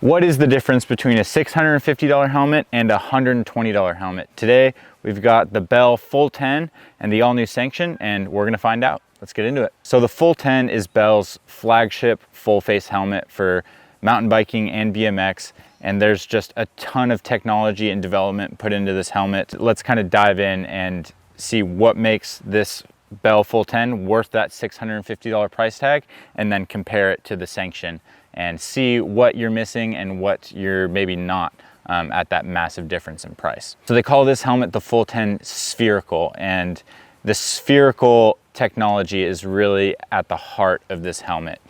What is the difference between a $650 helmet and a $120 helmet? Today, we've got the Bell Full 10 and the all-new Sanction, and we're gonna find out. Let's get into it. So the Full 10 is Bell's flagship full-face helmet for mountain biking and BMX, and there's just a ton of technology and development put into this helmet. Let's kind of dive in and see what makes this Bell Full 10 worth that $650 price tag, and then compare it to the Sanction and see what you're missing and what you're maybe not at that massive difference in price. So they call this helmet the Full 10 Spherical, and the spherical technology is really at the heart of this helmet.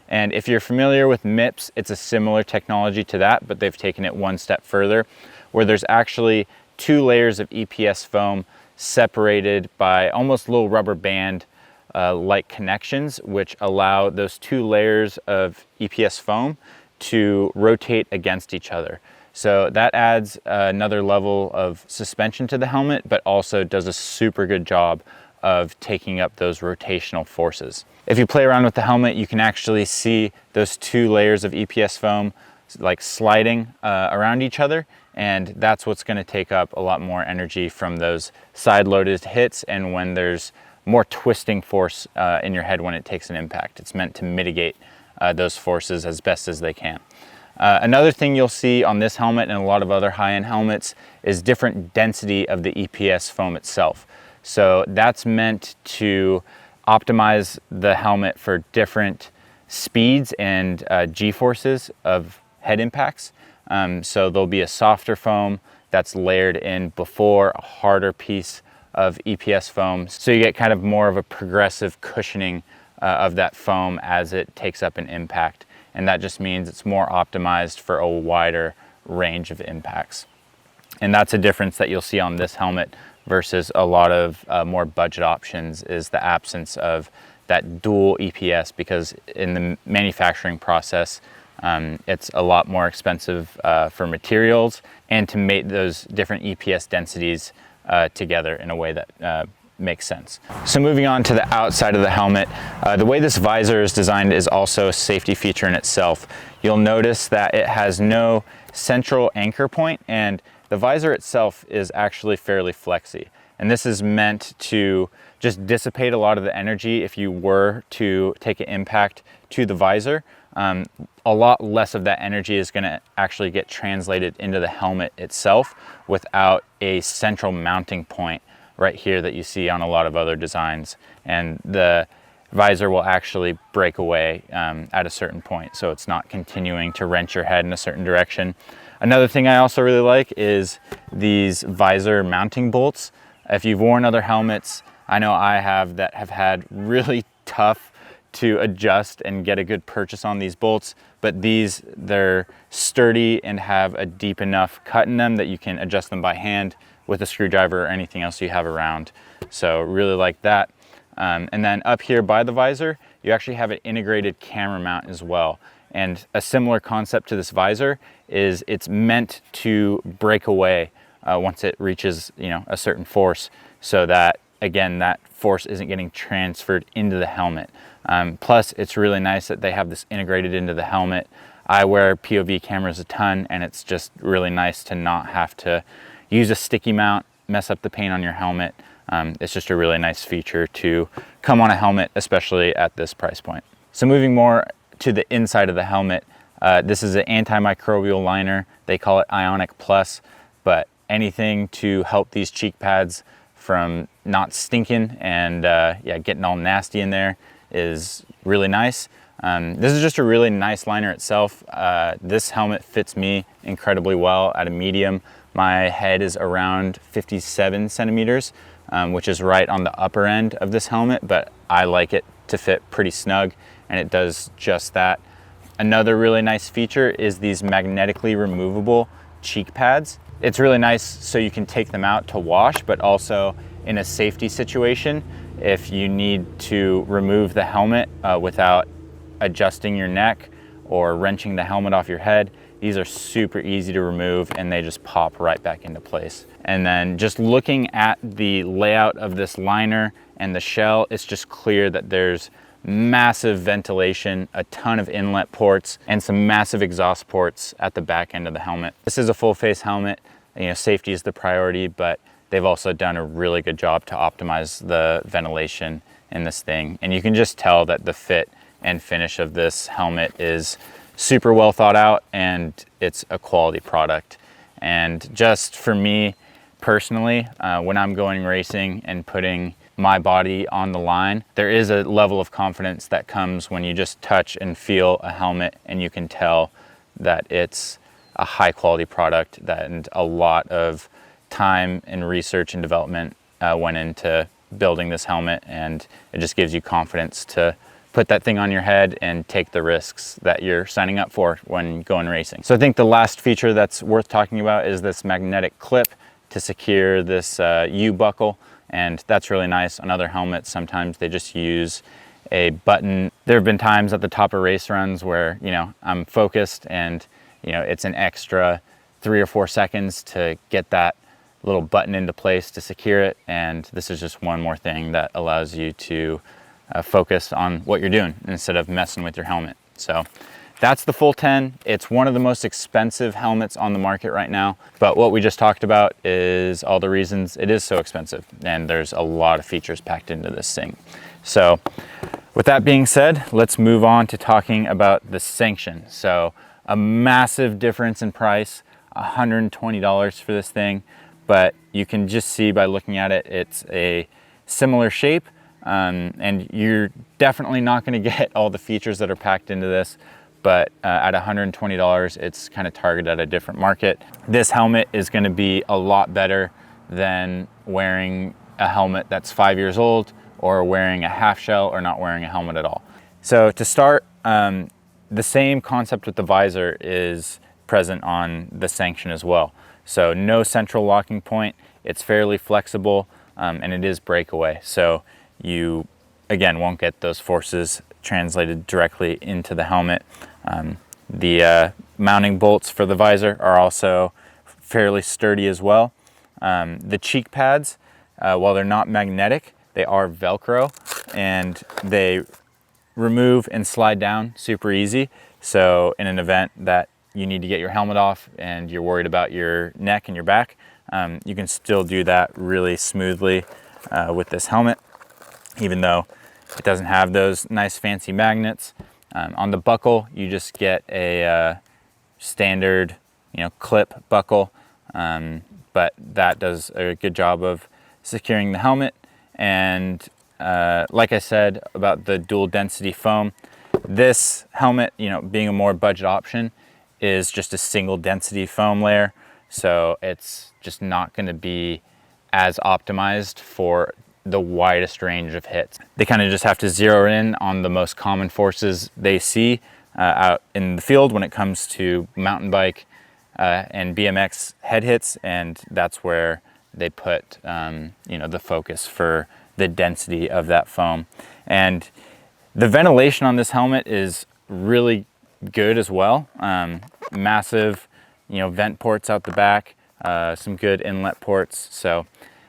And if you're familiar with MIPS, it's a similar technology to that, but they've taken it one step further, where there's actually 2 layers of EPS foam separated by almost little rubber band like connections, which allow those 2 layers of EPS foam to rotate against each other. So that adds another level of suspension to the helmet, but also does a super good job of taking up those rotational forces. If you play around with the helmet, you can actually see those 2 layers of EPS foam like sliding around each other, and that's what's going to take up a lot more energy from those side-loaded hits, and when there's more twisting force in your head when it takes an impact. It's meant to mitigate those forces as best as they can. Another thing you'll see on this helmet and a lot of other high-end helmets is different density of the EPS foam itself. So that's meant to optimize the helmet for different speeds and G-forces of head impacts. So there'll be a softer foam that's layered in before a harder piece of EPS foam. So you get kind of more of a progressive cushioning of that foam as it takes up an impact. And that just means it's more optimized for a wider range of impacts. And that's a difference that you'll see on this helmet versus a lot of more budget options, is the absence of that dual EPS, because in the manufacturing process, it's a lot more expensive for materials and to mate those different EPS densities together in a way that makes sense. So moving on to the outside of the helmet, the way this visor is designed is also a safety feature in itself. You'll notice that it has no central anchor point, and the visor itself is actually fairly flexy. And this is meant to just dissipate a lot of the energy if you were to take an impact to the visor. A lot less of that energy is going to actually get translated into the helmet itself without a central mounting point right here that you see on a lot of other designs. And the visor will actually break away at a certain point, so it's not continuing to wrench your head in a certain direction. Another thing I also really like is these visor mounting bolts. If you've worn other helmets, I know I have, that have had really tough to adjust and get a good purchase on these bolts, but these, they're sturdy and have a deep enough cut in them that you can adjust them by hand with a screwdriver or anything else you have around. So really like that. And then up here by the visor, you actually have an integrated camera mount as well. And a similar concept to this visor is it's meant to break away once it reaches, a certain force, so that, again, that force isn't getting transferred into the helmet. Plus, it's really nice that they have this integrated into the helmet. I wear POV cameras a ton, and it's just really nice to not have to use a sticky mount, mess up the paint on your helmet. It's just a really nice feature to come on a helmet, especially at this price point. So moving more to the inside of the helmet, this is an antimicrobial liner. They call it Ionic Plus, but anything to help these cheek pads from not stinking and getting all nasty in there is really nice. This is just a really nice liner itself. This helmet fits me incredibly well at a medium. My head is around 57 centimeters, which is right on the upper end of this helmet, but I like it to fit pretty snug, and it does just that. Another really nice feature is these magnetically removable cheek pads. It's really nice so you can take them out to wash, but also in a safety situation, if you need to remove the helmet without adjusting your neck or wrenching the helmet off your head, these are super easy to remove and they just pop right back into place. And then just looking at the layout of this liner and the shell, it's just clear that there's massive ventilation, a ton of inlet ports, and some massive exhaust ports at the back end of the helmet. This is a full face helmet. You know, safety is the priority, but they've also done a really good job to optimize the ventilation in this thing. And you can just tell that the fit and finish of this helmet is super well thought out, and it's a quality product. And just for me personally, when I'm going racing and putting my body on the line, there is a level of confidence that comes when you just touch and feel a helmet and you can tell that it's a high quality product, and a lot of time and research and development went into building this helmet, and it just gives you confidence to put that thing on your head and take the risks that you're signing up for when going racing. So I think the last feature that's worth talking about is this magnetic clip to secure this U-buckle, and that's really nice. On other helmets, sometimes they just use a button. There have been times at the top of race runs where, you know, I'm focused and, you know, it's an extra 3 or 4 seconds to get that little button into place to secure it, and this is just one more thing that allows you to focus on what you're doing instead of messing with your helmet. So that's the full 10. It's one of the most expensive helmets on the market right now, but what we just talked about is all the reasons it is so expensive, and there's a lot of features packed into this thing. So with that being said, let's move on to talking about the Sanction. So a massive difference in price, $120 for this thing, but you can just see by looking at it, it's a similar shape, and you're definitely not going to get all the features that are packed into this, but at $120, it's kind of targeted at a different market. This helmet is going to be a lot better than wearing a helmet that's 5 years old, or wearing a half shell, or not wearing a helmet at all. So to start, the same concept with the visor is present on the Sanction as well. So no central locking point, it's fairly flexible, and it is breakaway. So you, again, won't get those forces translated directly into the helmet. The mounting bolts for the visor are also fairly sturdy as well. The cheek pads, while they're not magnetic, they are Velcro, and they remove and slide down super easy. So in an event that you need to get your helmet off and you're worried about your neck and your back, you can still do that really smoothly with this helmet, even though it doesn't have those nice fancy magnets. On the buckle, you just get a standard, you know, clip buckle, but that does a good job of securing the helmet. And like I said about the dual density foam, this helmet, you know, being a more budget option, is just a single density foam layer, so it's just not going to be as optimized for the widest range of hits. They kind of just have to zero in on the most common forces they see out in the field when it comes to mountain bike and BMX head hits, and that's where they put you know, the focus for the density of that foam. And the ventilation on this helmet is really good as well. Massive, you know, vent ports out the back, some good inlet ports. So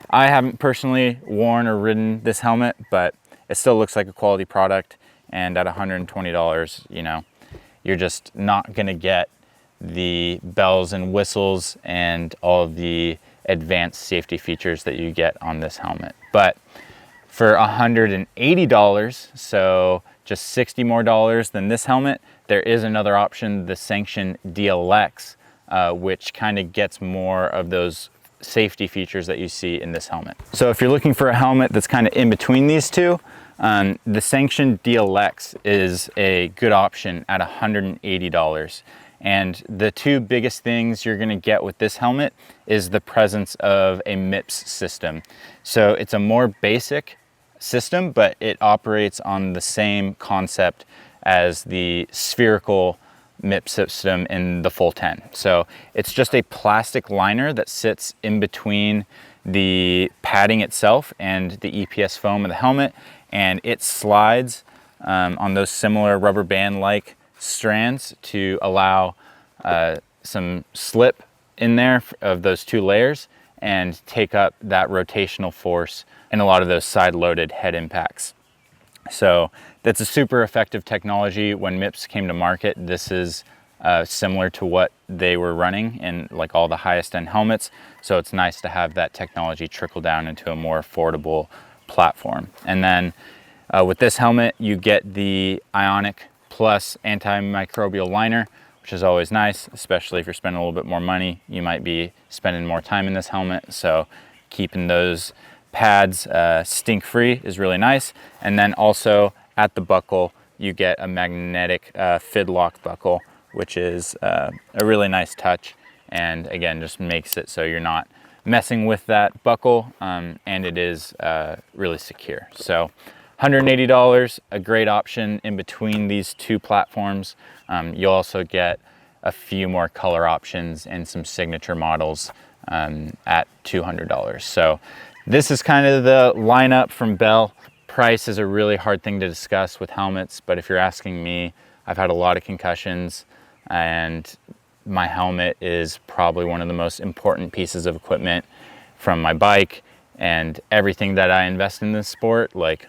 I haven't personally worn or ridden this helmet, but it still looks like a quality product. And at $120, you know, you're just not gonna get the bells and whistles and all of the advanced safety features that you get on this helmet. But for $180, so just $60 more than this helmet, there is another option, the Sanction DLX, which kind of gets more of those safety features that you see in this helmet. So if you're looking for a helmet that's kind of in between these two, the Sanction DLX is a good option at $180. And the two biggest things you're gonna get with this helmet is the presence of a MIPS system. So it's a more basic system, but it operates on the same concept as the Spherical MIPS system in the full 10. So it's just a plastic liner that sits in between the padding itself and the EPS foam of the helmet, and it slides on those similar rubber band-like strands to allow some slip in there of those two layers and take up that rotational force in a lot of those side-loaded head impacts. So that's a super effective technology. When MIPS came to market, this is similar to what they were running in like all the highest end helmets. So it's nice to have that technology trickle down into a more affordable platform. And then with this helmet, you get the Ionic Plus antimicrobial liner, which is always nice, especially if you're spending a little bit more money. You might be spending more time in this helmet, so keeping those pads stink free is really nice. And then also at the buckle, you get a magnetic fid lock buckle, which is a really nice touch, and again just makes it so you're not messing with that buckle, and it is really secure. So $180, a great option in between these two platforms. You'll also get a few more color options and some signature models at $200. So this is kind of the lineup from Bell. Price is a really hard thing to discuss with helmets, but if you're asking me, I've had a lot of concussions, and my helmet is probably one of the most important pieces of equipment from my bike and everything that I invest in this sport. Like,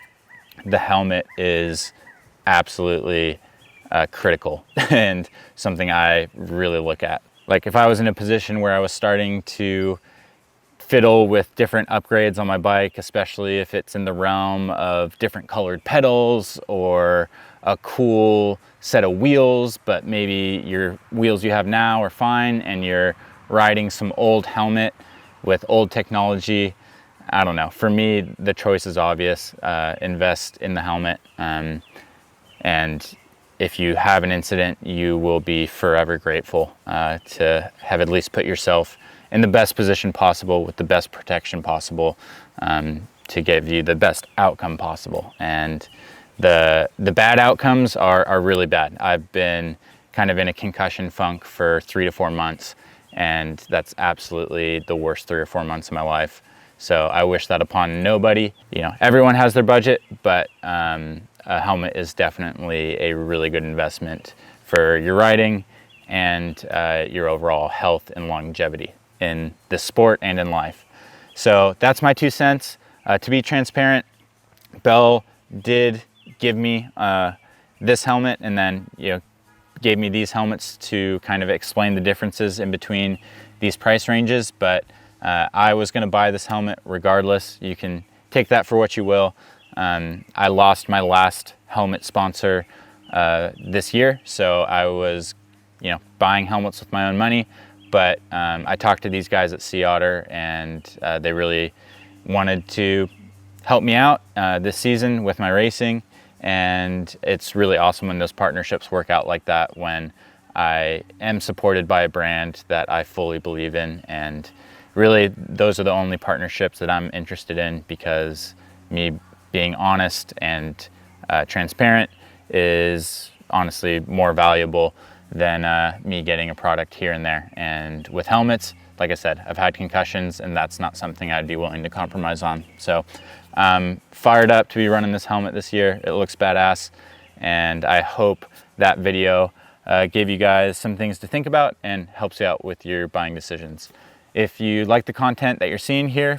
the helmet is absolutely critical and something I really look at. Like, if I was in a position where I was starting to fiddle with different upgrades on my bike, especially if it's in the realm of different colored pedals or a cool set of wheels, but maybe your wheels you have now are fine and you're riding some old helmet with old technology, I don't know. For me, the choice is obvious. Invest in the helmet. And if you have an incident, you will be forever grateful to have at least put yourself in the best position possible with the best protection possible to give you the best outcome possible. And the bad outcomes are really bad. I've been kind of in a concussion funk for 3 to 4 months, and that's absolutely the worst 3 or 4 months of my life. So I wish that upon nobody. You know, everyone has their budget, but a helmet is definitely a really good investment for your riding and your overall health and longevity in this sport and in life. So that's my 2 cents. To be transparent, Bell did give me this helmet, and then gave me these helmets to kind of explain the differences in between these price ranges, but I was going to buy this helmet regardless. You can take that for what you will. I lost my last helmet sponsor this year, so I was buying helmets with my own money, but I talked to these guys at Sea Otter, and they really wanted to help me out this season with my racing. And it's really awesome when those partnerships work out like that, when I am supported by a brand that I fully believe in. And really, those are the only partnerships that I'm interested in, because me being honest and transparent is honestly more valuable than me getting a product here and there. And with helmets, like I said, I've had concussions, and that's not something I'd be willing to compromise on. So I'm fired up to be running this helmet this year. It looks badass, and I hope that video gave you guys some things to think about and helps you out with your buying decisions. If you like the content that you're seeing here,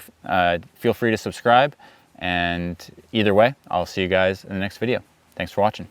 feel free to subscribe, and either way, I'll see you guys in the next video. Thanks for watching.